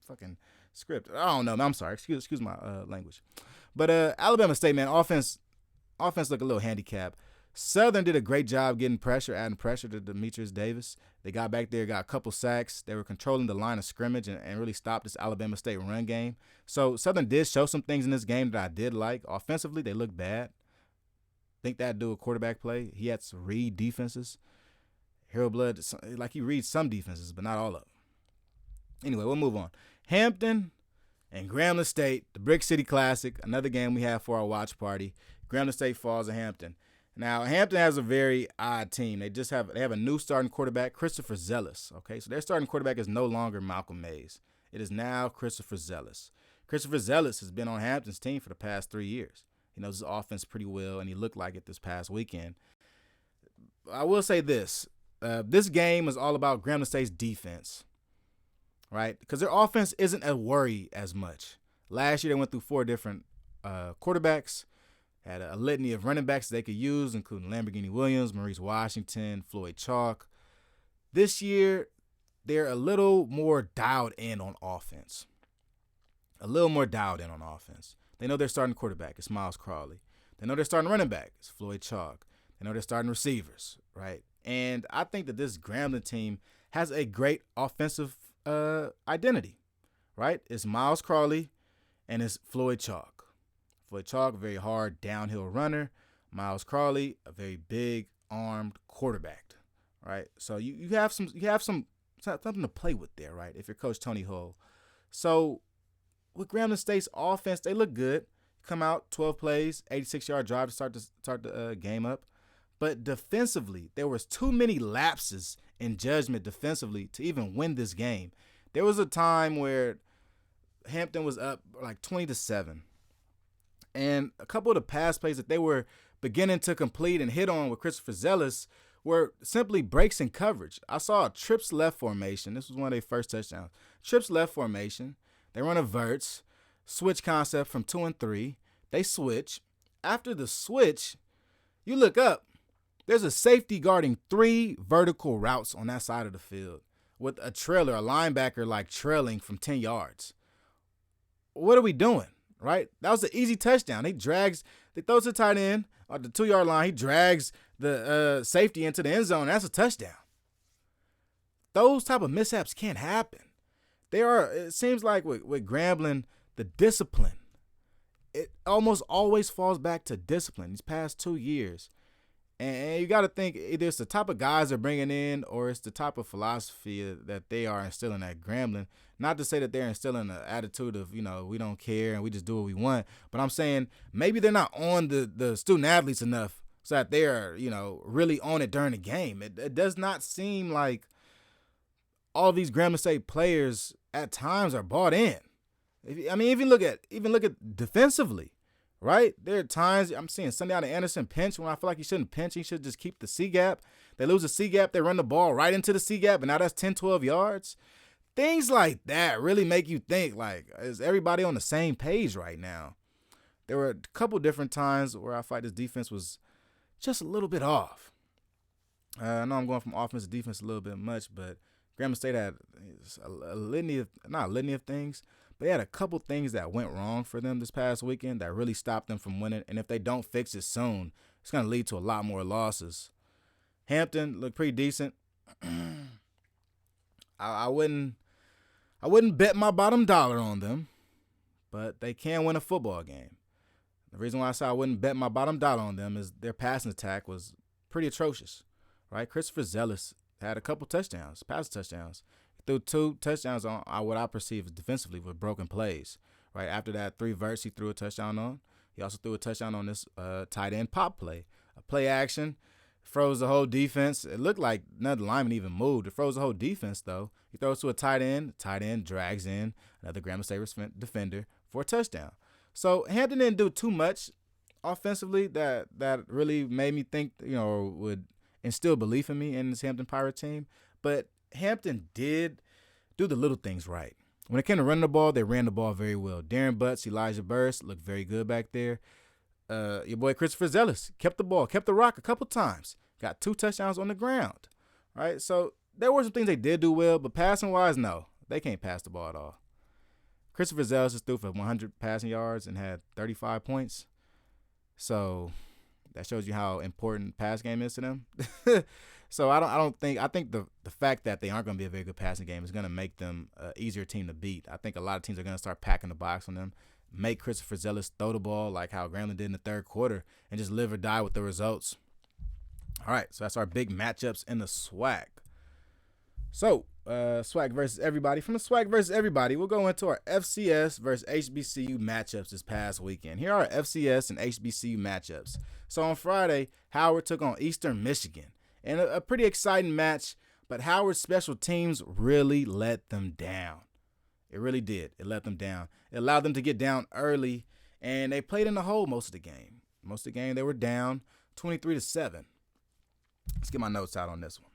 fucking script? I don't know. I'm sorry. Excuse my language. But Alabama State, man, offense look a little handicapped. Southern did a great job adding pressure to Demetrius Davis. They got back there, got a couple sacks. They were controlling the line of scrimmage and really stopped this Alabama State run game. So Southern did show some things in this game that I did like. Offensively, they look bad. Think that'd do a quarterback play. He had to read defenses. Harold Blood, like he reads some defenses, but not all of them. Anyway, we'll move on. Hampton and Grambling State, the Brick City Classic, another game we have for our watch party. Grambling State falls to Hampton. Now, Hampton has a very odd team. They have a new starting quarterback, Christopher Zealous. Okay, so their starting quarterback is no longer Malcolm Mays. It is now Christopher Zealous. Christopher Zealous has been on Hampton's team for the past 3 years. He knows his offense pretty well, and he looked like it this past weekend. I will say this. This game is all about Grambling State's defense, right? Because their offense isn't a worry as much. Last year, they went through 4 different quarterbacks. Had a litany of running backs they could use, including Lamborghini Williams, Maurice Washington, Floyd Chalk. This year, they're a little more dialed in on offense. They know their starting quarterback is Miles Crawley. They know their starting running back is Floyd Chalk. They know their starting receivers, right? And I think that this Grambling team has a great offensive identity, right? It's Miles Crawley and it's Floyd Chalk. Floyd Chalk, very hard downhill runner. Miles Crawley, a very big armed quarterback, right? So you have something to play with there, right? If you're Coach Tony Hull. So with Grambling State's offense, they look good. Come out 12 plays, 86-yard drive to start the game up. But defensively, there was too many lapses in judgment defensively to even win this game. There was a time where Hampton was up like 20-7. And a couple of the pass plays that they were beginning to complete and hit on with Christopher Zealous were simply breaks in coverage. I saw a trips left formation. This was one of their first touchdowns. Trips left formation. They run a verts, switch concept from 2 and 3. They switch. After the switch, you look up. There's a safety guarding 3 vertical routes on that side of the field with a linebacker like trailing from 10 yards. What are we doing, right? That was an easy touchdown. They throws the tight end at the 2-yard line. He drags the safety into the end zone. That's a touchdown. Those type of mishaps can't happen. It seems like with Grambling, the discipline, it almost always falls back to discipline these past 2 years. And you got to think either it's the type of guys they're bringing in or it's the type of philosophy that they are instilling at Grambling. Not to say that they're instilling an attitude of, we don't care and we just do what we want. But I'm saying maybe they're not on the student athletes enough so that they're, really on it during the game. It does not seem like all these Grambling State players at times are bought in. Even look at defensively. Right? There are times I'm seeing Sunday out of Anderson pinch when I feel like he shouldn't pinch. He should just keep the C gap. They lose the C gap. They run the ball right into the C gap, and now that's 10, 12 yards. Things like that really make you think, like, is everybody on the same page right now? There were a couple different times where I felt like this defense was just a little bit off. I know I'm going from offense to defense a little bit much, but Grambling State had not a litany of things, but they had a couple things that went wrong for them this past weekend that really stopped them from winning. And if they don't fix it soon, it's going to lead to a lot more losses. Hampton looked pretty decent. I wouldn't bet my bottom dollar on them, but they can win a football game. The reason why I say I wouldn't bet my bottom dollar on them is their passing attack was pretty atrocious, right? Christopher Zealous had a couple touchdowns, passing touchdowns. Threw 2 touchdowns on what I perceive as defensively with broken plays. Right after that 3 verts, he threw a touchdown on. He also threw a touchdown on this tight end pop play. A play action, froze the whole defense. It looked like none of the linemen even moved. It froze the whole defense, though. He throws to a tight end. The tight end drags in another Grambling State defender for a touchdown. So Hampton didn't do too much offensively that really made me think, would instill belief in me in this Hampton Pirate team. But Hampton did do the little things right. When it came to running the ball, they ran the ball very well. Darren Butts, Elijah Burst looked very good back there. Your boy Christopher Zealous kept the ball, kept the rock a couple times. Got 2 touchdowns on the ground. Right? So there were some things they did do well, but passing-wise, no. They can't pass the ball at all. Christopher Zealous just threw for 100 passing yards and had 35 points. So that shows you how important pass game is to them. So I think the fact that they aren't going to be a very good passing game is going to make them an easier team to beat. I think a lot of teams are going to start packing the box on them, make Christopher Zealous throw the ball like how Grambling did in the third quarter, and just live or die with the results. All right, so that's our big matchups in the SWAC. So SWAC versus everybody. From the SWAC versus everybody, we'll go into our FCS versus HBCU matchups this past weekend. Here are our FCS and HBCU matchups. So on Friday, Howard took on Eastern Michigan. And a pretty exciting match, but Howard's special teams really let them down. It really did. It let them down. It allowed them to get down early, and they played in the hole most of the game. Most of the game, they were down 23-7. Let's get my notes out on this one.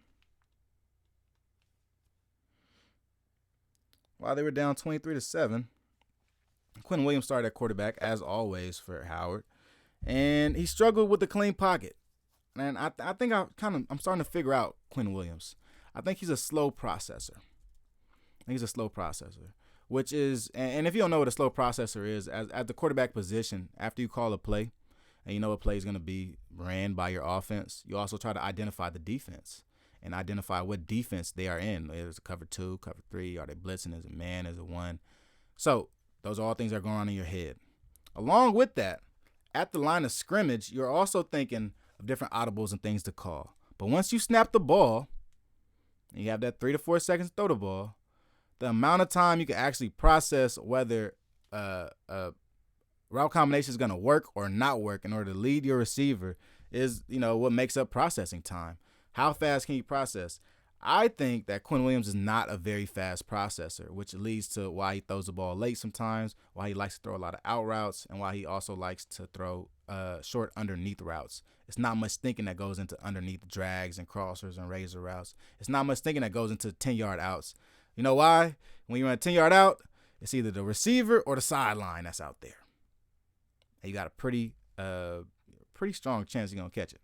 While they were down 23-7, Quentin Williams started at quarterback, as always, for Howard, and he struggled with the clean pocket. And I think I'm starting to figure out Quentin Williams. I think he's a slow processor. Which is, and if you don't know what a slow processor is, at the quarterback position, after you call a play, and you know what play is going to be ran by your offense, you also try to identify the defense. and identify what defense they are in. Is it cover 2, cover 3? Are they blitzing? Is it man? Is it one? So those are all things that are going on in your head. Along with that, at the line of scrimmage, you're also thinking of different audibles and things to call. But once you snap the ball, and you have that 3 to 4 seconds to throw the ball, the amount of time you can actually process whether route combination is going to work or not work in order to lead your receiver is, what makes up processing time. How fast can you process? I think that Quinn Williams is not a very fast processor, which leads to why he throws the ball late sometimes, why he likes to throw a lot of out routes, and why he also likes to throw short underneath routes. It's not much thinking that goes into underneath drags and crossers and razor routes. It's not much thinking that goes into 10-yard outs. You know why? When you run a 10-yard out, it's either the receiver or the sideline that's out there. And you got a pretty strong chance you're going to catch it.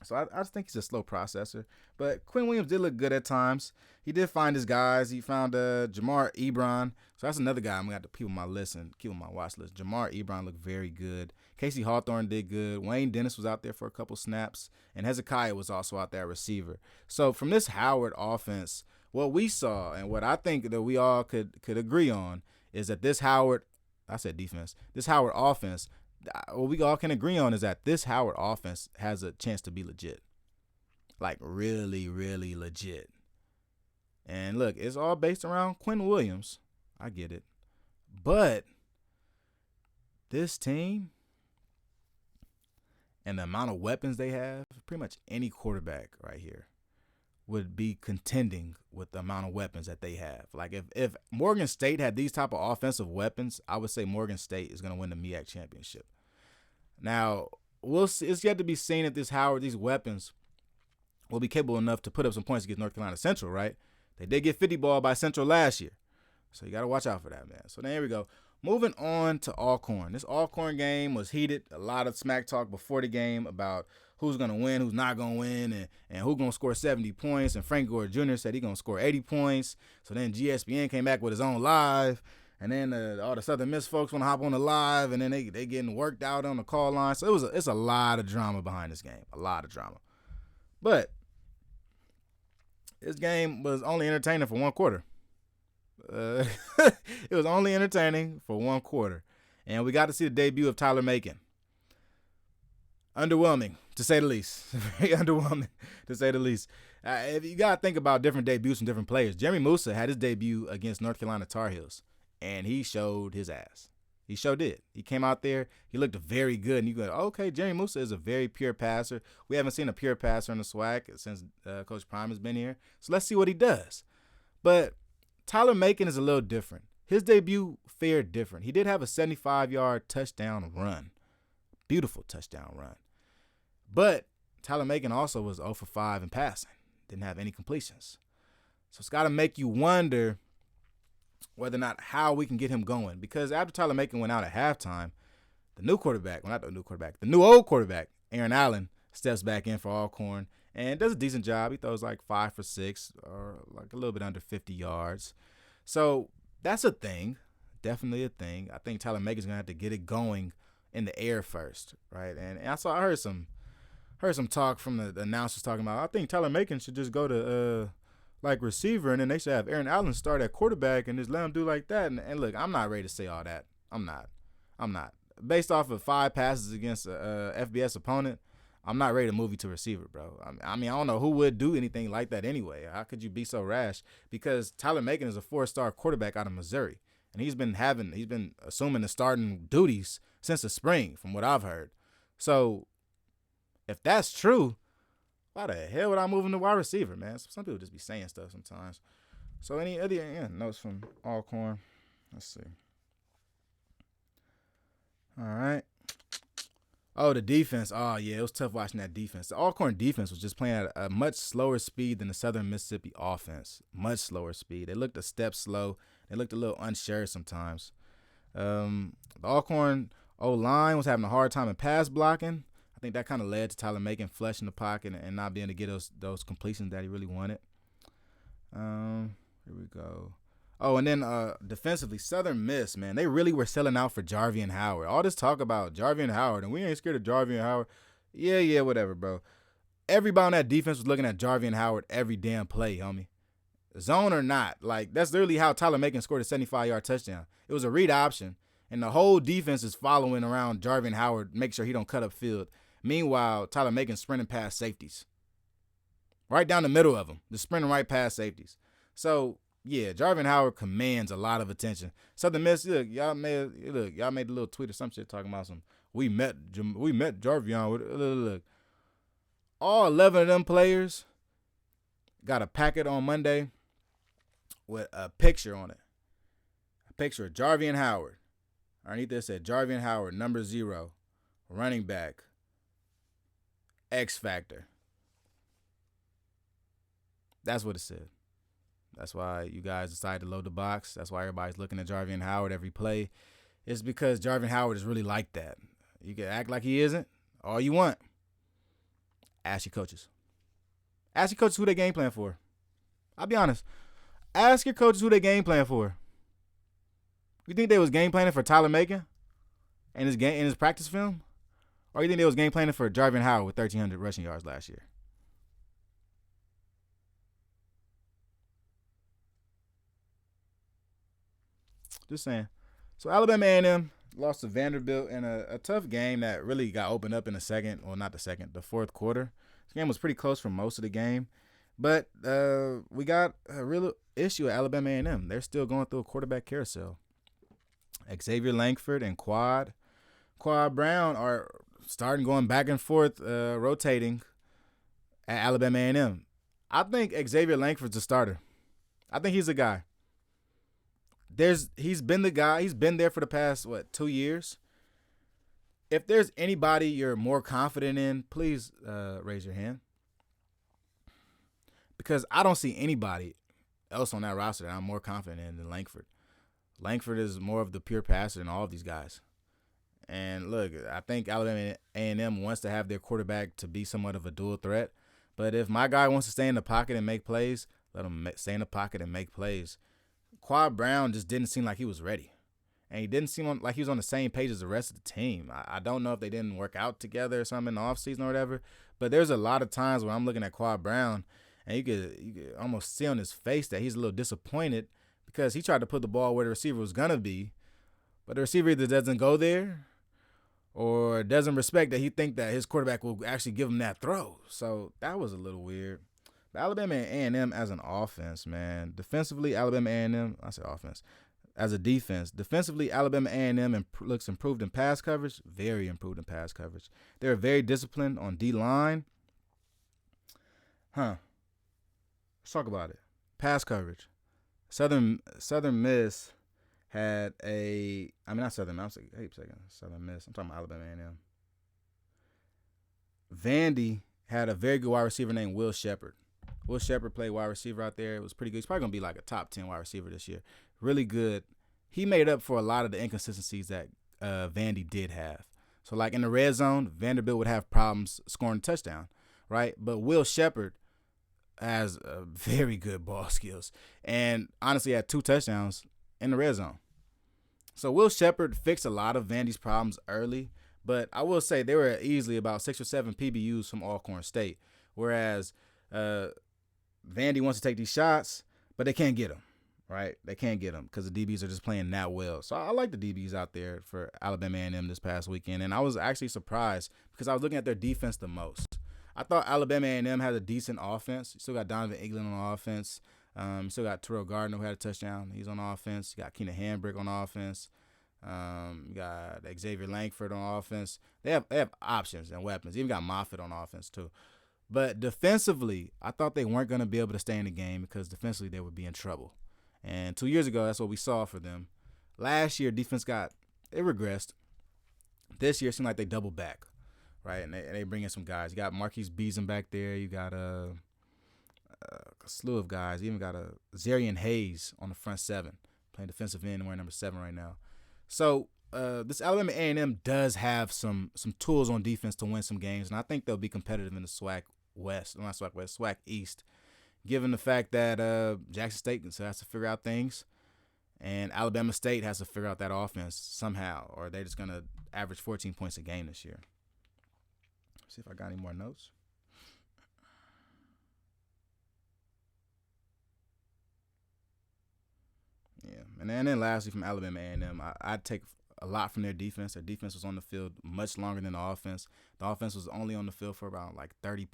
So I just think he's a slow processor. But Quinn Williams did look good at times. He did find his guys. He found Jamar Ebron. So that's another guy I'm going to have to keep on my list and keep on my watch list. Jamar Ebron looked very good. Casey Hawthorne did good. Wayne Dennis was out there for a couple snaps. And Hezekiah was also out there at receiver. So from this Howard offense, what we saw and what I think that we all could agree on is that this Howard offense, what we all can agree on is that this Howard offense has a chance to be legit. Like really, really legit. And look, it's all based around Quinn Williams. I get it. But this team and the amount of weapons they have, pretty much any quarterback right here would be contending with the amount of weapons that they have. Like if Morgan State had these type of offensive weapons, I would say Morgan State is going to win the MEAC championship. Now, we'll see. It's yet to be seen if these weapons will be capable enough to put up some points against North Carolina Central, right? They did get 50 ball by Central last year. So you got to watch out for that, man. So there we go. Moving on to Alcorn. This Alcorn game was heated. A lot of smack talk before the game about who's going to win, who's not going to win, and who's going to score 70 points. And Frank Gore Jr. said he's going to score 80 points. So then GSPN came back with his own live. And then all the Southern Miss folks want to hop on the live, and then they getting worked out on the call line. So it's a lot of drama behind this game, a lot of drama. But this game was only entertaining for one quarter. It was only entertaining for one quarter. And we got to see the debut of Tyler Macon. Underwhelming, to say the least. Very underwhelming, to say the least. If you got to think about different debuts from different players. Jeremy Musa had his debut against North Carolina Tar Heels, and he showed his ass. He sure did. He came out there. He looked very good. And you go, okay, Jeremy Musa is a very pure passer. We haven't seen a pure passer in the SWAC since Coach Prime has been here. So let's see what he does. But Tyler Macon is a little different. His debut fared different. He did have a 75-yard touchdown run. Beautiful touchdown run. But Tyler Macon also was 0 for 5 in passing. Didn't have any completions. So it's got to make you wonder whether or not how we can get him going. Because after Tyler Macon went out at halftime, the new old quarterback, Aaron Allen, steps back in for Alcorn and does a decent job. He throws like 5 for 6 or like a little bit under 50 yards. So that's a thing, definitely a thing. I think Tyler Macon's going to have to get it going in the air first, right? And I heard some talk from the announcers talking about, I think Tyler Macon should just go to like receiver, and then they should have Aaron Allen start at quarterback and just let him do like that. And look, I'm not ready to say all that. I'm not. Based off of 5 passes against a FBS opponent, I'm not ready to move you to receiver, bro. I mean, I don't know who would do anything like that anyway. How could you be so rash? Because Tyler Macon is a 4-star quarterback out of Missouri, and he's been assuming the starting duties since the spring, from what I've heard. So if that's true, why the hell would I move him to wide receiver, man? Some people just be saying stuff sometimes. So any other notes from Alcorn? Let's see. All right. Oh, the defense. Oh, yeah, it was tough watching that defense. The Alcorn defense was just playing at a much slower speed than the Southern Mississippi offense. Much slower speed. They looked a step slow. They looked a little unsure sometimes. The Alcorn O-line was having a hard time in pass blocking. I think that kind of led to Tyler Macon flushing the pocket and not being able to get those completions that he really wanted. Here we go. Oh, and then defensively, Southern Miss, man, they really were selling out for Jarvian Howard. All this talk about Jarvian Howard, and we ain't scared of Jarvian Howard. Yeah, whatever, bro. everybody on that defense was looking at Jarvian Howard every damn play, homie. Zone or not. Like, that's literally how Tyler Macon scored a 75-yard touchdown. It was a read option, and the whole defense is following around Jarvian Howard, make sure he don't cut up field. Meanwhile, Tyler Macon sprinting past safeties. Right down the middle of them. Just sprinting right past safeties. So, yeah, Jarvian Howard commands a lot of attention. Southern Miss, y'all made a little tweet or some shit talking about some, we met Jarvian. Look. All 11 of them players got a packet on Monday with a picture on it. A picture of Jarvian Howard. Underneath this said Jarvian Howard, number 0, running back, X Factor. That's what it said. That's why you guys decided to load the box. That's why everybody's looking at Jarvian Howard every play. It's because Jarvian Howard is really like that. You can act like he isn't all you want. Ask your coaches. Ask your coaches who they game plan for. I'll be honest. Ask your coaches who they game plan for. You think they was game planning for Tyler Macon in his practice film? Or you think they was game planning for Jarvian Howard with 1,300 rushing yards last year? Just saying. So Alabama A&M lost to Vanderbilt in a tough game that really got opened up in the fourth quarter. This game was pretty close for most of the game. But we got a real issue at Alabama A&M. They're still going through a quarterback carousel. Xavier Langford and Quad Brown are starting going back and forth, rotating at Alabama A&M. I think Xavier Langford's a starter. I think he's a guy. He's been the guy. He's been there for the past, 2 years? If there's anybody you're more confident in, please raise your hand. Because I don't see anybody else on that roster that I'm more confident in than Langford. Langford is more of the pure passer than all of these guys. And look, I think Alabama A&M wants to have their quarterback to be somewhat of a dual threat. But if my guy wants to stay in the pocket and make plays, let him stay in the pocket and make plays. Quad Brown just didn't seem like he was ready. And he didn't seem like he was on the same page as the rest of the team. I don't know if they didn't work out together or something in the offseason or whatever. But there's a lot of times where I'm looking at Quad Brown, and you could almost see on his face that he's a little disappointed because he tried to put the ball where the receiver was going to be. But the receiver either doesn't go there or doesn't respect that he think that his quarterback will actually give him that throw. So that was a little weird. But Alabama A&M as an offense, man. Defensively, Alabama A&M, I said offense. As a defense, defensively, Alabama A&M looks improved in pass coverage, very improved in pass coverage. They're very disciplined on D-line. Let's talk about it. Pass coverage. Southern Miss had not Southern Miss. Southern Miss. I'm talking about Alabama A&M. Vandy had a very good wide receiver named Will Shepherd. Will Shepherd played wide receiver out there. It was pretty good. He's probably going to be like a top 10 wide receiver this year. Really good. He made up for a lot of the inconsistencies that Vandy did have. So, like in the red zone, Vanderbilt would have problems scoring a touchdown, right? But Will Shepherd has very good ball skills and honestly had 2 touchdowns in the red zone. So Will Shepherd fixed a lot of Vandy's problems early, but I will say they were easily about 6 or 7 PBUs from Alcorn State, whereas Vandy wants to take these shots, but they can't get them, right? They can't get them because the DBs are just playing that well. So I like the DBs out there for Alabama A&M this past weekend, and I was actually surprised because I was looking at their defense the most. I thought Alabama A&M had a decent offense. You still got Donovan England on offense. You still got Terrell Gardner who had a touchdown. He's on offense. You got Keenan Hambrick on offense. You got Xavier Langford on offense. They have options and weapons. Even got Moffitt on offense too. But defensively, I thought they weren't going to be able to stay in the game because defensively they would be in trouble. And 2 years ago, that's what we saw for them. Last year, defense regressed. This year, it seemed like they doubled back, right? And they bring in some guys. You got Marquise Beason back there. You got a slew of guys. You even got a Zarian Hayes on the front 7, playing defensive end and wearing number 7 right now. So this Alabama A&M does have some tools on defense to win some games, and I think they'll be competitive in the SWAC East, given the fact that Jackson State has to figure out things, and Alabama State has to figure out that offense somehow, or they're just going to average 14 points a game this year. See if I got any more notes. Yeah, and then lastly from Alabama A&M, I'd take a lot from their defense. Their defense was on the field much longer than the offense. The offense was only on the field for about like 30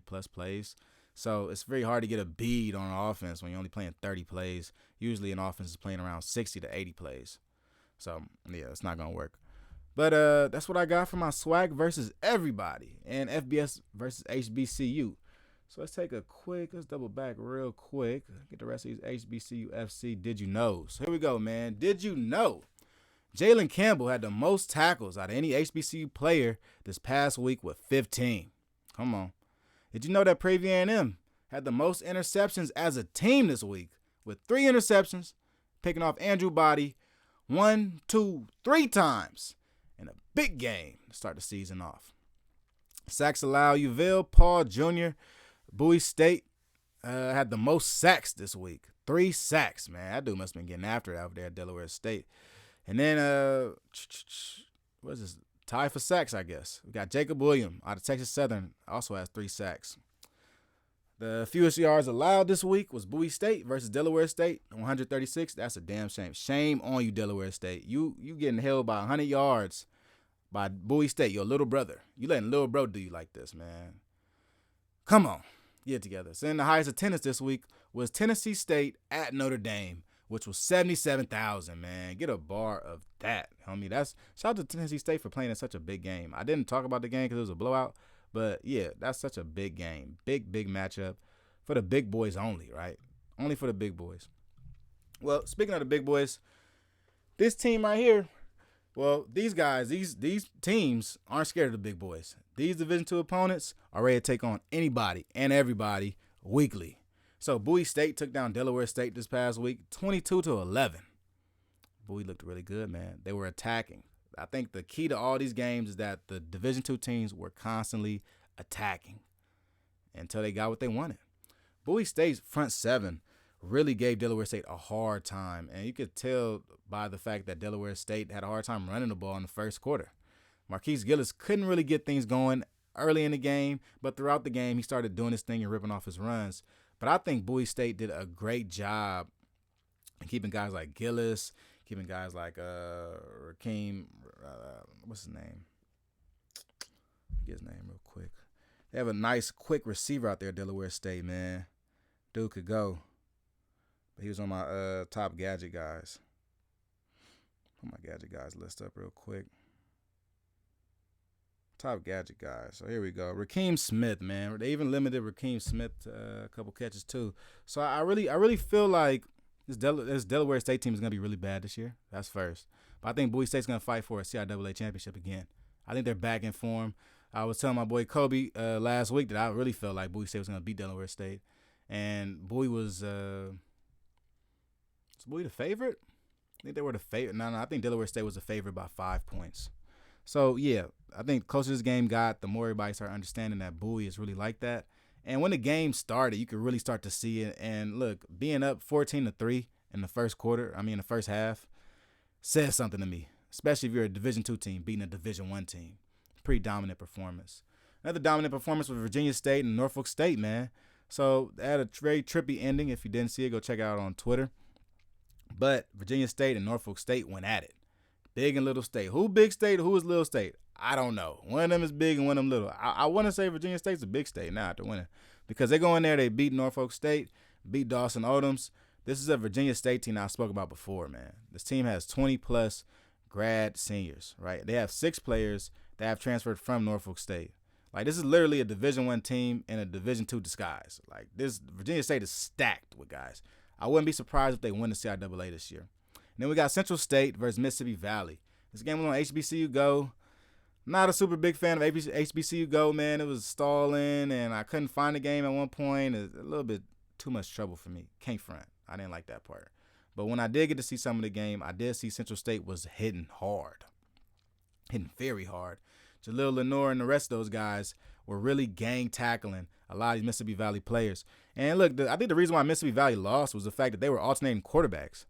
plus plays. So it's very hard to get a bead on an offense when you're only playing 30 plays. Usually an offense is playing around 60 to 80 plays. So, yeah, it's not going to work. But that's what I got for my swag versus everybody and FBS versus HBCU. So let's double back real quick. Get the rest of these HBCU FC Did You Know. So here we go, man. Did you know Jalen Campbell had the most tackles out of any HBCU player this past week with 15? Come on. Did you know that Prairie A&M had the most interceptions as a team this week with 3 interceptions, picking off Andrew Body 1, 2, 3 times in a big game to start the season off? Sacks allowed. Uville Paul Jr., Bowie State had the most sacks this week. 3 sacks, man. That dude must have been getting after it out there at Delaware State. And then, what is this? Tie for sacks, I guess. We got Jacob Williams out of Texas Southern, also has 3 sacks. The fewest yards allowed this week was Bowie State versus Delaware State, 136. That's a damn shame. Shame on you, Delaware State. You getting held by 100 yards by Bowie State, your little brother. You letting little bro do you like this, man. Come on. Get it together. So then the highest attendance this week was Tennessee State at Notre Dame, which was 77,000, man. Get a bar of that, homie. Shout out to Tennessee State for playing in such a big game. I didn't talk about the game because it was a blowout, but yeah, that's such a big game. Big matchup for the big boys only, right? Only for the big boys. Well, speaking of the big boys, this team right here, well, these guys, these teams aren't scared of the big boys. These Division II opponents are ready to take on anybody and everybody weekly. So Bowie State took down Delaware State this past week, 22-11. Bowie looked really good, man. They were attacking. I think the key to all these games is that the Division II teams were constantly attacking until they got what they wanted. Bowie State's front 7 really gave Delaware State a hard time, and you could tell by the fact that Delaware State had a hard time running the ball in the first quarter. Marquise Gillis couldn't really get things going early in the game, but throughout the game, he started doing his thing and ripping off his runs. But I think Bowie State did a great job in keeping guys like Gillis, keeping guys like Rakeem, what's his name? Get his name real quick. They have a nice, quick receiver out there at Delaware State, man. Dude could go. But he was on my top gadget guys. Put my gadget guys list up real quick. Top gadget guys. So here we go. Rakeem Smith, man. They even limited Rakeem Smith to a couple catches too. So I really feel like this Delaware State team is gonna be really bad this year. That's first. But I think Bowie State's gonna fight for a CIAA championship again. I think they're back in form. I was telling my boy Kobe last week that I really felt like Bowie State was gonna beat Delaware State, and Bowie was Bowie the favorite? I think they were the favorite. No, I think Delaware State was the favorite by 5 points. So, yeah, I think the closer this game got, the more everybody started understanding that Bowie is really like that. And when the game started, you could really start to see it. And, look, being up 14-3 in the first half, says something to me, especially if you're a Division II team beating a Division I team. Pretty dominant performance. Another dominant performance was Virginia State and Norfolk State, man. So, they had a very trippy ending. If you didn't see it, go check it out on Twitter. But Virginia State and Norfolk State went at it. Big and Little State. Who big state? Who is little state? I don't know. One of them is big and one of them little. I want to say Virginia State's a big state now after winning, because they go in there, they beat Norfolk State, beat Dawson Odoms. This is a Virginia State team I spoke about before, man. This team has 20-plus grad seniors, right? They have 6 players that have transferred from Norfolk State. Like, this is literally a Division I team in a Division II disguise. Like, this Virginia State is stacked with guys. I wouldn't be surprised if they win the CIAA this year. And then we got Central State versus Mississippi Valley. This game was on HBCU Go. Not a super big fan of HBCU Go, man. It was stalling, and I couldn't find the game at one point. It's a little bit too much trouble for me. Can't front. I didn't like that part. But when I did get to see some of the game, I did see Central State was hitting hard. Hitting very hard. Jalil Lenore and the rest of those guys were really gang tackling a lot of these Mississippi Valley players. And look, I think the reason why Mississippi Valley lost was the fact that they were alternating quarterbacks.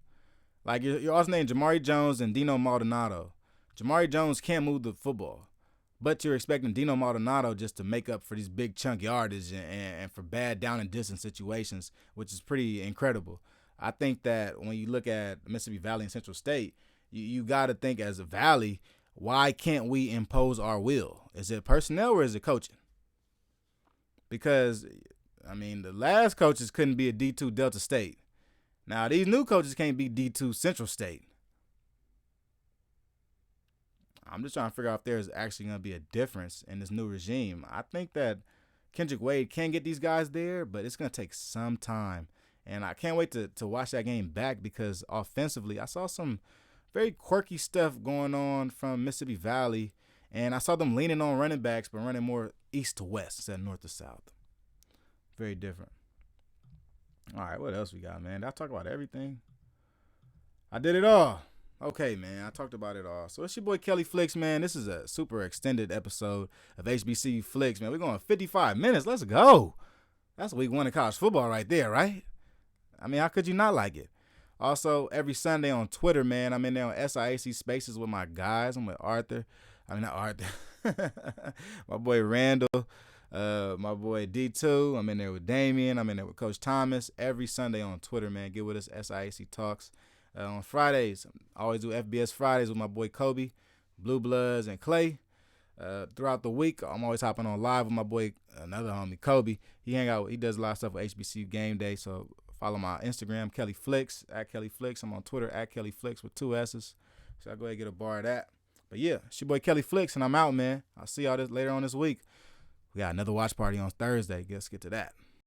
Like, you're alternating Jamari Jones and Dino Maldonado. Jamari Jones can't move the football, but you're expecting Dino Maldonado just to make up for these big chunk yardage and for bad down and distance situations, which is pretty incredible. I think that when you look at Mississippi Valley and Central State, you got to think as a Valley, why can't we impose our will? Is it personnel or is it coaching? Because, I mean, the last coaches couldn't be a D2 Delta State. Now, these new coaches can't be D2 Central State. I'm just trying to figure out if there's actually going to be a difference in this new regime. I think that Kendrick Wade can get these guys there, but it's going to take some time. And I can't wait to watch that game back because offensively, I saw some very quirky stuff going on from Mississippi Valley. And I saw them leaning on running backs, but running more east to west instead of north to south. Very different. All right, what else we got, man? Did I talk about everything? I did it all. Okay, man, I talked about it all. So it's your boy Kelly Flicks, man. This is a super extended episode of HBCU Flicks, man. We're going 55 minutes. Let's go. That's week 1 of college football right there, right? I mean, how could you not like it? Also, every Sunday on Twitter, man, I'm in there on SIAC Spaces with my guys. I'm with Arthur. I mean, not Arthur. My boy Randall. My boy D2. I'm in there with Damien. I'm in there with Coach Thomas. Every Sunday on Twitter, man. Get with us, SIAC Talks. On Fridays, I always do FBS Fridays with my boy Kobe, Blue Bloods, and Clay. Throughout the week, I'm always hopping on live with my boy, another homie, Kobe. He does a lot of stuff with HBCU Game Day, so follow my Instagram, Kelly Flicks, at Kelly Flicks. I'm on Twitter, at Kelly Flicks with 2 S's. So I'll go ahead and get a bar of that. But yeah, it's your boy Kelly Flicks, and I'm out, man. I'll see y'all later on this week. We got another watch party on Thursday. Let's get to that.